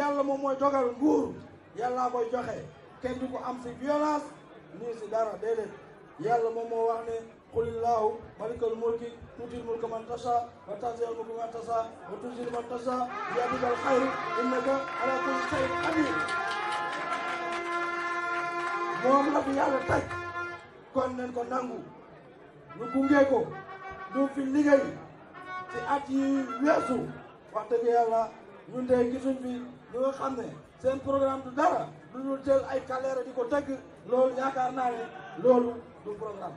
yàlla moom mooy dogal nguur yàllaa koy joxe kenn du ko am si violence nii si dara déedéet yàlla moom moo wax ne qulillaahu malikal mulki tuutil mulka man tasha wa tanzi'ul mulka man tasha wa tuzillu man tasha bi yadikal xayru innaka ala kulli shay'in qadir moom la fi yàlla teg kon nañ ko nangu ñu gunge ko ñu fi liggéey ci at yi weesu wax dëgg yàlla ñun de gisuñ fi ñu nga xam ne seen programme du dara du ñu jël ay kaleera di ko tëgg loolu yaakaar naa ne loolu du programme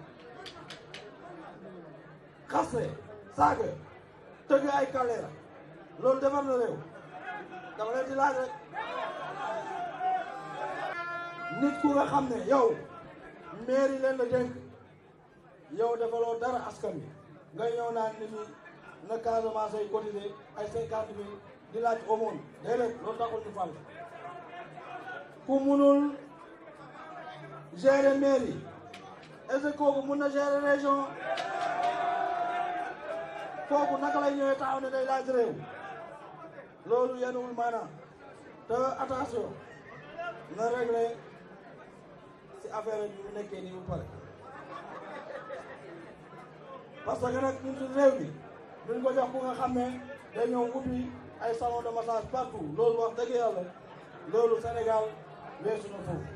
xaste saaga tëgg ay kaleera loolu defar na réew dama leen di laaj rek nit ku nga xam ne yow mairie leen la dénk yow defaloo dara askan wi nga ñëw naan nit ñi na Casamance ay cotisé ay 50 000 di laaj aumône déedéet loolu taxul ñu fal ku munul gérer mairie est-ce que kooku mun na gérer région kooku naka lay ñëwee taxaw ne day laaj réew loolu yenuwul maanaam te attention na réglé ci affaire yi ñu nekkee nii bu pare parce que nag ñun suñu réew bi duñ ko jox ku nga xam ne day ñëw ubbi ay salon de massage partout loolu wax dëgg yàlla loolu Sénégal weesu na foofu